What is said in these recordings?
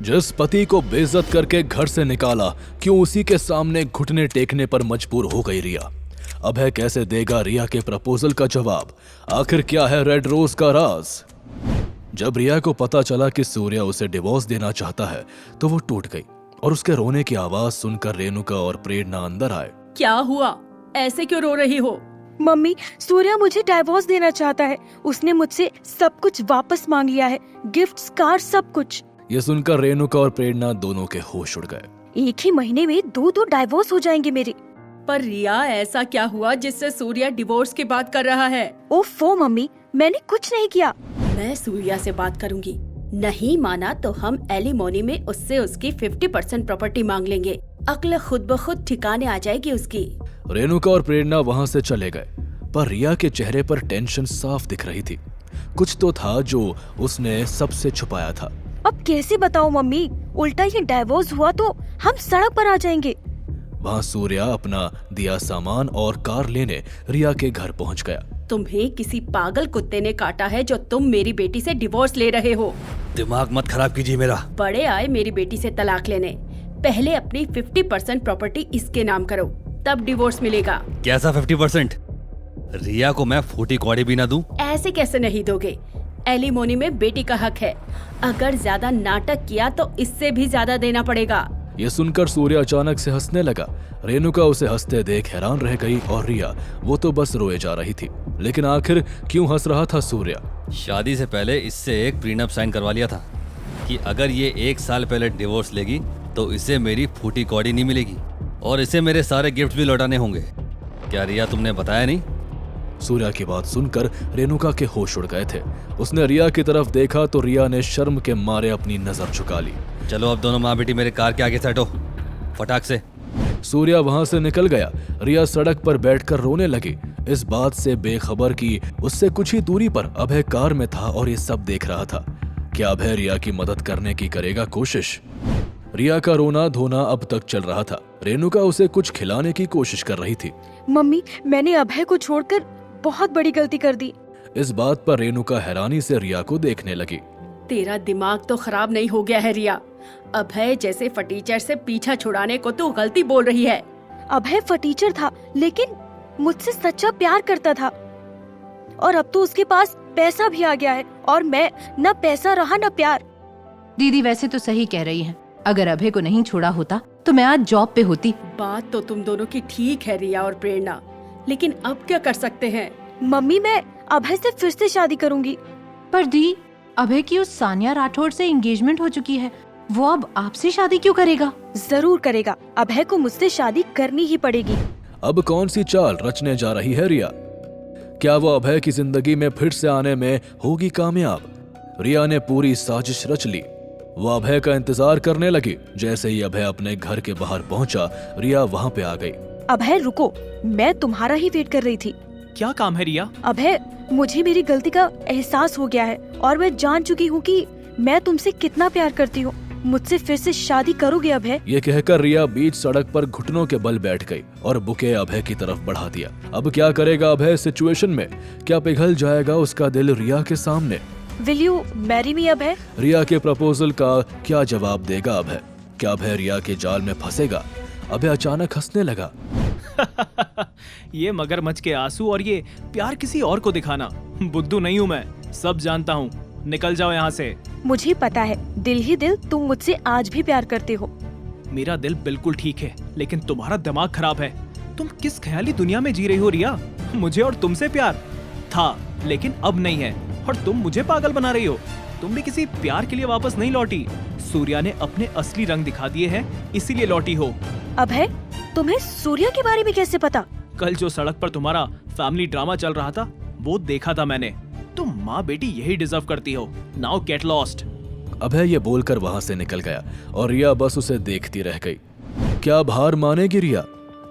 जिस पति को बेइज्जत करके घर से निकाला, क्यों उसी के सामने घुटने टेकने पर मजबूर हो गई रिया। अभय कैसे देगा रिया के प्रपोजल का जवाब? आखिर क्या है रेड रोज का राज? जब रिया को पता चला कि सूर्या उसे डिवोर्स देना चाहता है तो वो टूट गई और उसके रोने की आवाज सुनकर रेणुका और प्रेरणा अंदर आए। क्या हुआ? ऐसे क्यों रो रही हो? मम्मी, सूर्या मुझे डाइवोर्स देना चाहता है। उसने मुझसे सब कुछ वापस मांग लिया है, गिफ्ट्स, कार, सब कुछ। ये सुनकर रेणुका और प्रेरणा दोनों के होश उड़ गए। एक ही महीने में दो डाइवोर्स हो जाएंगे मेरे। पर रिया, ऐसा क्या हुआ जिससे सूर्या डिवोर्स की बात कर रहा है? ओफो मम्मी, मैंने कुछ नहीं किया। मैं सूर्या से बात करूंगी। नहीं माना तो हम एलिमोनी में उससे उसकी 50% प्रॉपर्टी मांग लेंगे। अक्ल खुद ब खुद ठिकाने आ जाएगी उसकी। रेणुका और प्रेरणा वहाँ से चले गए, पर रिया के चेहरे पर टेंशन साफ दिख रही थी। कुछ तो था जो उसने सबसे छुपाया था। अब कैसे बताऊं मम्मी? उल्टा ये डाइवोर्स हुआ तो हम सड़क पर आ जाएंगे। वहाँ सूर्या अपना दिया सामान और कार लेने रिया के घर पहुँच गया। तुम्हें किसी पागल कुत्ते ने काटा है जो तुम मेरी बेटी से डिवोर्स ले रहे हो। दिमाग मत खराब कीजिए मेरा। बड़े आए मेरी बेटी से तलाक लेने। पहले अपनी 50% प्रॉपर्टी इसके नाम करो, तब डिवोर्स मिलेगा। कैसा 50%? रिया को मैं फूटी कौड़ी भी ना दूं? ऐसे कैसे नहीं दोगे? एलिमोनी में बेटी का हक है। अगर ज्यादा नाटक किया तो इससे भी ज्यादा देना पड़ेगा। ये सुनकर सूर्या अचानक से हंसने लगा। रेणुका उसे हंसते देख हैरान रह गई और रिया, वो तो बस रोए जा रही थी। लेकिन आखिर क्यों हंस रहा था सूर्या? शादी से पहले इससे एक प्रीनप साइन करवा लिया था कि अगर ये 1 साल पहले डिवोर्स लेगी तो इसे मेरी फूटी कौड़ी नहीं मिलेगी और इसे मेरे सारे गिफ्ट भी लौटाने होंगे। क्या रिया, तुमने बताया नहीं? सूर्या की बात सुनकर रेणुका के होश उड़ गए थे। उसने रिया की तरफ देखा तो रिया ने शर्म के मारे अपनी नजर झुका ली। चलो अब दोनों माँ बेटी मेरे कार के आगे सेट हो, फटाक से। सूर्या वहां से निकल गया। रिया सड़क पर बैठकर रोने लगी, इस बात से बेखबर कि उससे कुछ ही दूरी पर अभय कार में था और ये सब देख रहा था। क्या अभय रिया की मदद करने की करेगा कोशिश? रिया का रोना धोना अब तक चल रहा था। रेणुका उसे कुछ खिलाने की कोशिश कर रही थी। मम्मी, मैंने अभय को छोड़कर बहुत बड़ी गलती कर दी। इस बात पर रेणुका हैरानी से रिया को देखने लगी। तेरा दिमाग तो खराब नहीं हो गया है रिया? अभय जैसे फटीचर से पीछा छुड़ाने को तू गलती बोल रही है। अभय फटीचर था, लेकिन मुझसे सच्चा प्यार करता था। और अब तो उसके पास पैसा भी आ गया है और मैं न पैसा रहा न प्यार। दीदी वैसे तो सही कह रही हैं। अगर अभय को नहीं छोड़ा होता तो मैं आज जॉब पे होती। बात तो तुम दोनों की ठीक है रिया और प्रेरणा, लेकिन अब क्या कर सकते हैं? मम्मी, मैं अभय से फिर से शादी करूंगी। पर दी, अभय की उस सानिया राठौड़ से एंगेजमेंट हो चुकी है। वो अब आपसे शादी क्यों करेगा? जरूर करेगा। अभय को मुझसे शादी करनी ही पड़ेगी। अब कौन सी चाल रचने जा रही है रिया? क्या वो अभय की जिंदगी में फिर से आने में होगी कामयाब? रिया ने पूरी साजिश रच ली। वो अभय का इंतजार करने लगी। जैसे ही अभय अपने घर के बाहर पहुंचा, रिया वहां पे आ गई। अभय रुको, मैं तुम्हारा ही वेट कर रही थी। क्या काम है रिया? अभय, मुझे मेरी गलती का एहसास हो गया है और मैं जान चुकी हूँ कि मैं तुमसे कितना प्यार करती हूँ। मुझसे फिर से शादी करोगे अभय? ये कहकर रिया बीच सड़क पर घुटनों के बल बैठ गई और बुके अभय की तरफ बढ़ा दिया। अब क्या करेगा अभय सिचुएशन में? क्या पिघल जाएगा उसका दिल रिया के सामने? विल यू मैरी मी अभय? रिया के प्रपोजल का क्या जवाब देगा अभय? क्या अभय रिया के जाल में फंसेगा? अभय अचानक हंसने लगा। ये मगरमच्छ के आंसू और ये प्यार किसी और को दिखाना। बुद्धू नहीं हूँ मैं, सब जानता हूँ। निकल जाओ यहाँ से। मुझे पता है, दिल ही दिल तुम मुझसे आज भी प्यार करते हो। मेरा दिल बिल्कुल ठीक है, लेकिन तुम्हारा दिमाग खराब है। तुम किस ख्याली दुनिया में जी रही हो रिया? मुझे और तुमसे प्यार था, लेकिन अब नहीं है और तुम मुझे पागल बना रही हो। तुम भी किसी प्यार के लिए वापस नहीं लौटी। सूर्या ने अपने असली रंग दिखा दिए हैं, इसीलिए लौटी हो। अभय, तुम्हें सूर्या के बारे में कैसे पता? कल जो सड़क पर तुम्हारा फैमिली ड्रामा चल रहा था वो देखा था मैंने। तुम माँ बेटी यही डिजर्व करती हो। Now get lost. अभय ये बोलकर वहां से निकल गया और रिया बस उसे देखती रह गई। क्या हार मानेगी रिया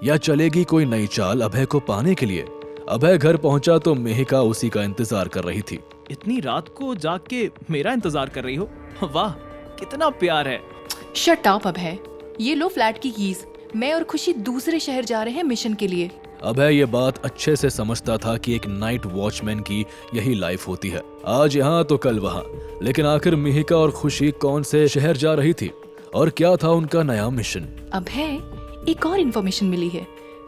या चलेगी कोई नई चाल अभय को पाने के लिए? अभय घर पहुंचा तो मेहिका उसी का इंतजार कर रही थी। इतनी रात को जाग के मेरा इंतजार कर रही हो? वाह, कितना प्यार है। शट अप अभय, ये लो फ्लैट की कीज। मैं और खुशी दूसरे शहर जा रहे हैं मिशन के लिए। अभय ये बात अच्छे से समझता था कि एक नाइट वॉचमैन की यही लाइफ होती है, आज यहाँ तो कल वहाँ। लेकिन आखिर मिहिका और खुशी कौन से शहर जा रही थी और क्या था उनका नया मिशन? अभय, एक और इन्फॉर्मेशन मिली है,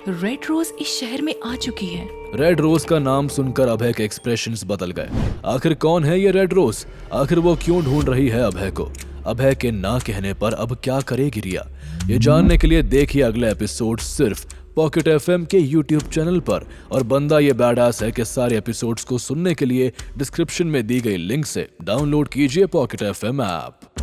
रेड रोज इस शहर में आ चुकी है। रेड रोज का नाम सुनकर अभय के एक्सप्रेशंस बदल गए। आखिर कौन है ये रेड रोज? आखिर वो क्यों ढूंढ रही है अभय को? अभय के ना कहने पर अब क्या करेगी रिया? ये जानने के लिए देखिए अगला एपिसोड सिर्फ पॉकेट एफएम के यूट्यूब चैनल पर। और बंदा ये बैडास है कि सारे एपिसोड्स को सुनने के लिए डिस्क्रिप्शन में दी गई लिंक से डाउनलोड कीजिए पॉकेट एफएम ऐप।